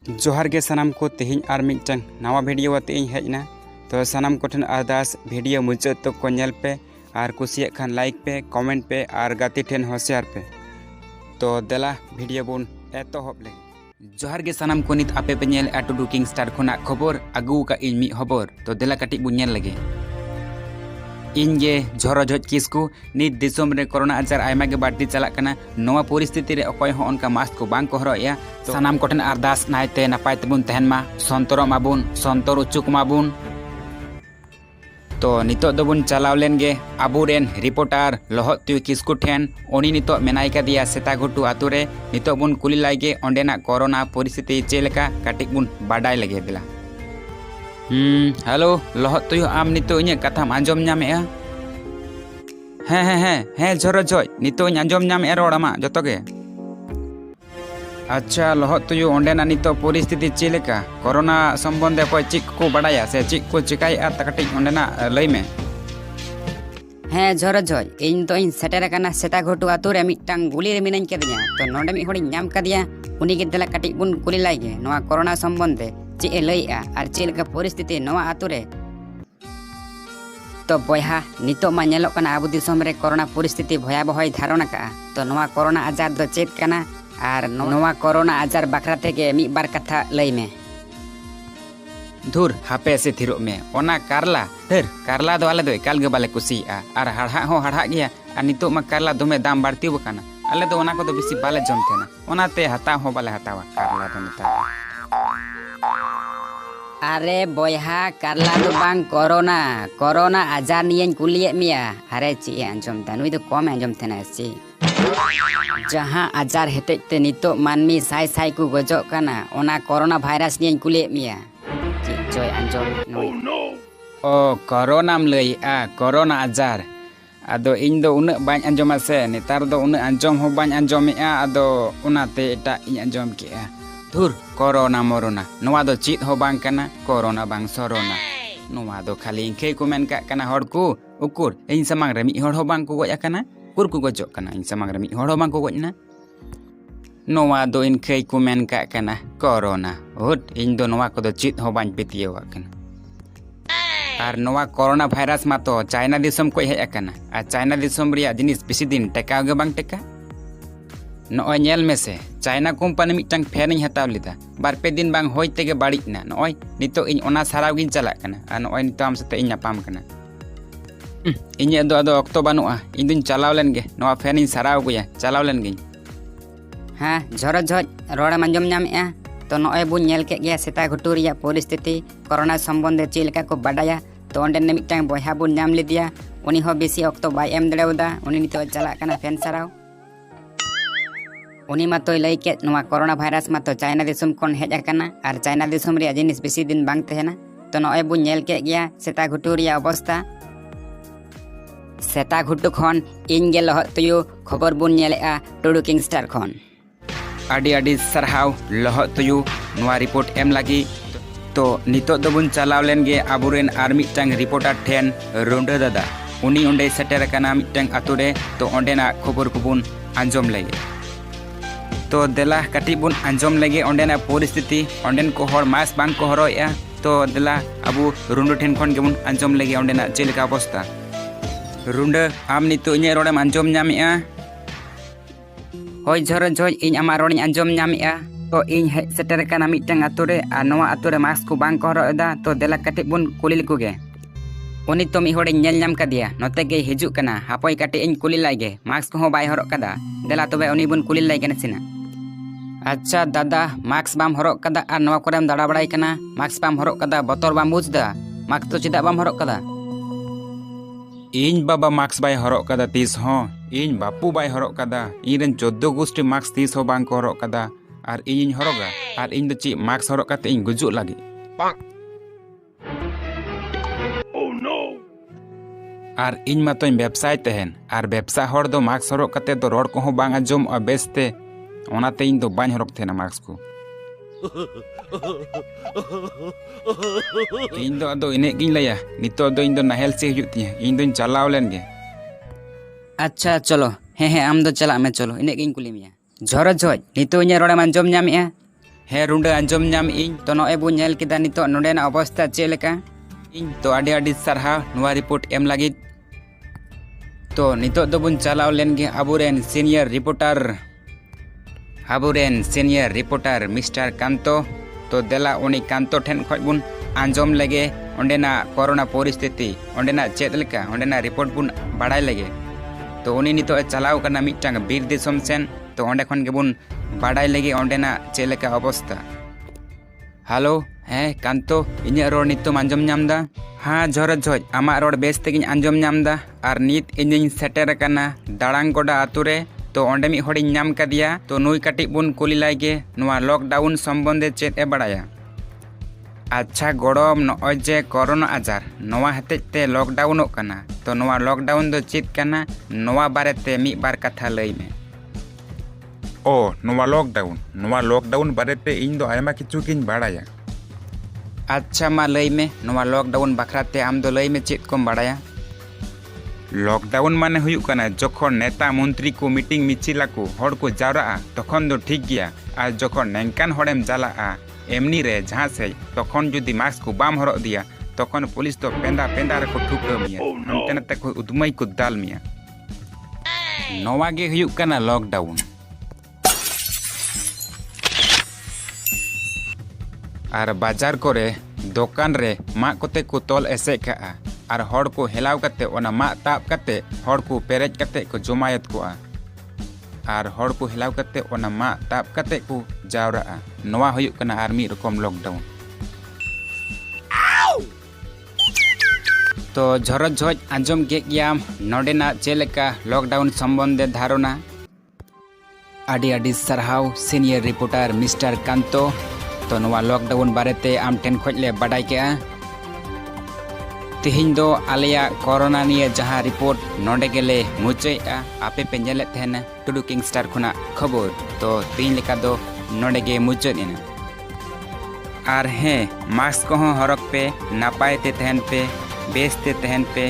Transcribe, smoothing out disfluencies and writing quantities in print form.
जोहार के सानाम को तेहिं आर मिटन नवा वीडियो आते इन हेजना तो सानाम को ठन अरदास वीडियो मुचाद तो को नेल पे आर कुसिया खान लाइक पे कमेंट पे आर गाती ठेन हो शेयर पे तो देला वीडियो बुन एतोहब ले जोहार के सानाम को नित आपे पे नेल टुडू किंग स्टार खोना खबर आगू का इन मी खबर तो देला कटी बुन नेल लगे इनगे झोरो झोज किसकु नित दिसोम रे कोरोना आजार आयमा के बाड़ती चला कना नोवा परिस्थिति रे अकय हो उनका मास्क को बांग को हरोया तो सानाम कोठन अरदास नायते नपाय तबुन तहन मा संतोर माबुन संतोर उचुक माबुन तो नितो दबुन चलाव लेन गे आबुरेन रिपोर्टर लहत तुय किसकु ठेन उनी नितो मेनाय का दिया सेता घुटू आतु रे नितो बुन कुली लागे ओंडेना कोरोना परिस्थिति चेलेका काटिक बुन बाडाय लगे दिला हेलो लहत तुय आम नितो इᱧ कथाम आंजम ᱧᱟᱢᱮᱜᱼᱟ ᱦᱮᱸ ᱡᱚᱨᱚ ᱡᱚᱡ ᱱᱤᱛᱚᱜ ᱤᱧ ᱟᱸᱡᱚᱢ ᱧᱟᱢᱮᱜᱼᱟ ᱨᱚᱲ ᱟᱢᱟᱜ ᱡᱚᱛᱚ ᱜᱮ ᱟᱪᱪᱷᱟ ᱞᱚᱦᱚᱫ ᱛᱩᱭᱩ ᱚᱸᱰᱮᱱᱟᱜ ᱱᱤᱛᱚᱜ ᱯᱚᱨᱤᱥᱛᱷᱤᱛᱤ ᱪᱮᱫ ᱞᱮᱠᱟ ᱠᱚᱨᱳᱱᱟ ᱥᱚᱢᱵᱚᱱᱫᱷᱮ ᱚᱠᱚᱭ ᱪᱮᱫ ᱠᱚ ᱵᱟᱰᱟᱭᱟ ᱥᱮ ᱪᱮᱫ ᱠᱚ ᱪᱤᱠᱟᱭᱮᱜᱼᱟ ᱛᱟ ᱠᱟᱹᱴᱤᱡ ᱚᱸᱰᱮᱱᱟᱜ ᱞᱟᱹᱭ ᱢᱮ ᱦᱮᱸ ᱡᱚᱨᱚ ᱡᱚᱡ ᱤᱧ ᱫᱚ ᱤᱧ ᱥᱮᱴᱮᱨ ᱟᱠᱟᱱᱟ ᱥᱮᱛᱟ ᱜᱷᱩᱴᱩ ᱟᱛᱳ ᱨᱮ ᱢᱤᱫᱴᱟᱝ ᱜᱩᱞᱤ ᱨᱮ ᱢᱤᱱᱟᱹᱧ ᱠᱟᱫᱤᱧᱟ ᱛᱚ ᱱᱚᱰᱮ ᱢᱤᱫ ᱦᱚᱲᱤᱧ ᱧᱟᱢ ᱠᱟᱫᱮᱭᱟ ᱩᱱᱤ ᱜᱮ ᱫᱮᱞᱟ ᱠᱟᱹᱴᱤᱡ ᱵᱚᱱ ᱠᱩᱞᱤ ᱞᱟᱭ ᱜᱮ ᱱᱚᱣᱟ ᱠᱚᱨᱳᱱᱟ ᱥᱚᱢᱵᱚᱱᱫᱷᱮ ᱪᱮᱫ ᱮ ᱞᱟᱹᱭᱮᱜᱼᱟ ᱟᱨ ᱪᱮᱫ ᱞᱮᱠᱟ ᱯᱚᱨᱤᱥᱛᱷᱤᱛᱤ ᱱᱚᱣᱟ ᱟᱛᱳ ᱨᱮ तो बयहा नितो मा नेलोक कना आबु दिसोम रे कोरोना परिस्थिति भयाबहय धारण का तो नवा कोरोना आजार दो चेत कना आर नवा कोरोना आजार बखरा तेगे मी बार कथा लई में धुर हापे से थिरो में ओना कारला धर कारला दो आले दो एकाल गे बाले कुसिया आर हाड़ा हो हाड़ा गया आ नितो मा कारला दोमे दाम बाड़ती बकाना आले दो ओना को दो बेसी बाले जम थेना ओनाते हता हो बाले हतावा कारला दो निता अरे बयहा कारला तो बांग कोरोना आजार नियन कुलिए मिया अरे ची आंजम दा नुई तो कम आंजम थेना ची जहां आजार हेते ते नितो मानमी साई साई को गजो कना ओना कोरोना वायरस नियन कुलिए मिया ची जोय आंजम नुई ओ कोरोनाम लई आ कोरोना आजार आदो इन दो उन बाñ आंजमा से नेतार दो उन आंजम हो बाñ आंजमेआ आदो उनाते एटा इन आंजम केआ धुर कोरोना मोरोना नोवा दो चीत हो बांग कना कोरोना बांग सोरोना नोवा दो खाली इंखे को मेन का कना हड़ को उकुर इन समांग रे मी हड़ हो बांग को गय कना कुर को गजो कना इन समांग रे मी हड़ हो बांग को गयना नोवा दो इंखे को मेन का कना कोरोना हुट इन दो नोवा को दो चीत हो बांग पितियो कना आर नोवा कोरोना वायरस मा तो चाइना दिसम को हेज कना आ चाइना दिसम रिया जिनिस बेसी दिन टेका गे बांग टेका नॉय नेल में से चाइना कंपनी मिटंग फैन इन हताव लिदा बार पे दिन बांग होय तेगे बाड़िना नॉय नितो इन ओना साराव गिन चला कना आ नॉय नितो आम सते इन नापाम कना इnye दो अदो अक्तो बानुआ इन दिन चलाव लेन गे नोवा फैन इन साराव गया चलाव लेन गे हां झोरो झोज रोड़ा मंजम नामेआ तो नॉय बुन नेल के गया सेता घुटू रिया परिस्थिति कोरोना संबंध चेलका को बाडाया तो ओंडे ने मिटंग बयहा बुन नाम लिदिया उनी हो बेसी अक्तो बाय एम दड़ेवदा उनी नितो चला कना फैन साराव उनी मा तो लई के नोवा कोरोना वायरस मा तो चाइना दिसम कोन हेज आकना आर चाइना दिसम रे जिनिस बेसी दिन बांग तहेना तो नॉय बुन नेल के गया सेता घुटू रिया अवस्था सेता घुटू खन इन गे लहत तुयु खबर बुन नेलेआ टुडू किंग स्टार खन आडी आडी सरहाव लहत तुयु नोवा रिपोर्ट एम लागी तो नितो दो बुन चलाव लेन गे आबुरेन आर मिटंग रिपोर्टर ठेन रुंडा दादा उनी ओंडे सेटर कना मिटंग आतु रे तो ओंडेना खबर को बुन आंजम लेगे तो देला कटी बुन आंजम लगे ओंडेना परिस्थिति ओंडेन को हर मास बांग को हरोया तो देला अबु रुंडो ठेन खन गेबुन आंजम लगे ओंडेना चेलका अवस्था रुंडो आम नितो इnye रोडम आंजम ᱧᱟᱢᱮᱜᱼᱟ होय झोरो झोज इन आमा रोडिन आंजम ᱧᱟᱢᱮᱜᱼᱟ तो इन हेज सेटर काना मिटंग आतु रे आ नोवा आतु रे मास्क को बांग को हरोदा तो देला कटी बुन कुली लिकु गे उनी तो मी होड़े नेल नाम कदिया नोते गे हिजु कना हापय काटे इन कुली लागे मास्क को हो बाय हरो कदा देला तबे उनी बुन कुली लागे नसिना अच्छा दादा मास्क बाम हरक कदा और नवा कोरेम दाड़ा बड़ाई कना मास्क बाम हरक कदा बतर बाम बुझदा मास्क तो चिदा बाम हरक कदा इन बाबा मास्क बाय हरक कदा तीस हो इन बापू बाय हरक कदा इरेन 14 गोष्ठी मास्क तीस हो बांग को हरक कदा और इन हरगा और इन दो ची मास्क हरक कते इन गुजुक लागी ओह नो और इन मा तो व्यवसाय तहन और व्यवसा हर दो मास्क हरक कते तो रोड को हो बांग आजम और बेसते ओनाते इन दो बाñ हरक थेना मास्क को इन दो अदो इने गिन लया नितो दो इन दो नाहेल से हिजुत तिया इन दो चलाव लेन गे अच्छा चलो हे आम दो चला में चलो इने गिन कुली मिया झोरो झोज नितो इnye रोड़ा मंजम ᱧᱟᱢᱮᱜᱼᱟ ᱦᱮᱸ ᱨᱩᱸᱰᱟᱹ ᱟᱸᱡᱚᱢ ᱧᱟᱢ ᱤᱧ तो नॉय बो नेल केदा नितो नोडेना अवस्था चे लेका ᱤᱧ ᱛᱚ ᱟᱹᱰᱤ ᱟᱹᱰᱤ ᱥᱟᱨᱦᱟᱣ ᱱᱚᱣᱟ ᱨᱤᱯᱳर्ट ᱮᱢ ᱞᱟᱹᱜᱤᱫ। ᱛᱚ ᱱᱤᱛᱚᱜ ᱫᱚᱵᱚᱱ ᱪᱟᱞᱟᱣ ᱞᱮᱱ ᱜᱮ ᱟᱵᱚᱨᱮᱱ ᱥᱤᱱᱤᱭᱟᱨ ᱨᱤᱯᱳर्टर मिस्टर कांतो। तो देला उनी कांतो ठेन खoj बुन आंजोम लगे ओंडेना कोरोना परिस्थिति ओंडेना चेद लेका ओंडेना रिपोर्ट बुन बाड़ाय लगे। तो उनी नितो चलाव कना मिटटांग बीर दिसोम सेन। तो ओंडे खन गे बुन बाड़ाय लगे ओंडेना चेद लेका अवस्था। हेलो हैं कांतो इᱧᱟᱹᱜ रोड नितोम आंजोम ᱧᱟᱢदा? हाँ झोरज झोज आमाग रोड बेस तेगिñ आंजोम ᱧᱟᱢदा। आर नित इᱧिñ सेटेर कना दाड़ांग गोडा आतु रे। तो ओंडे मिद हॉडिñ ᱧᱟᱢ कदिया। तो नुई काटिज बुन कुली लायगे नुआ लॉकडाउन सम्बन्धे चेद ए बाड़ाया। अच्छा गड़म नॉय जे कोरोना आजार नोआ हतेज ते लॉकडाउनोग कना। तो नोआ लॉकडाउन दो चेद कना नोआ बारेते मिद बार कथा लई मे। ओ नोआ लॉकडाउन बारेते इñ दो आयमा किछु किñ बाड़ाया। अच्छा मा लई मे नोआ लॉकडाउन बाखराते आम दो लई मे चेद कोम बाड़ाया? लॉकडाउन माने हुयुग कना जखन नेता मंत्री को मीटिंग मिचिला को हड़ को जावराआ तखन दो ठीक गया। और जखन नेंकान हड़ेम चालाआ एमनी रे जहां से तखन जुदी मास्क को बाम हरक दिया तखन पुलिस तो पेंदा पेंदा रे को ठुका मिया हांते नाते को उदमई को दाल मिया। नोआ गे हुयुग कना लॉकडाउन। और बाजार कोरे दोकान रे मा कोते को तोल एसे काआ। और हड़ को हेलाव कते ओना मा ताप कते हड़ को पेरेज कते को जमायत कोआ। और हड़ को हेलाव कते ओना मा ताप कते को जावराआ। नोआ हुयुग कना आर मिद रकम लॉकडाउन। तो झोरज झोज आंजोम के गियाम नोडेना चेलेका लॉकडाउन सम्बन्धे धारणा। आडी आडी सरहाव सीनियर रिपोर्टर मिस्टर कांतो। तो नोआ लॉकडाउन बारेते आम ठेन खoj ले बाडाय केआ। तिहिñ दो आलेया कोरोना निये जहां रिपोर्ट नोंडे गेले मुचायआ। आपे पे नेले तहना टुडू किंग स्टार खुना खबर। तो तिहिñ लेका दो नोंडे गे मुचाद इना। और हें मास्क को हरक पे नापाय ते तहन पे बेस ते तहन पे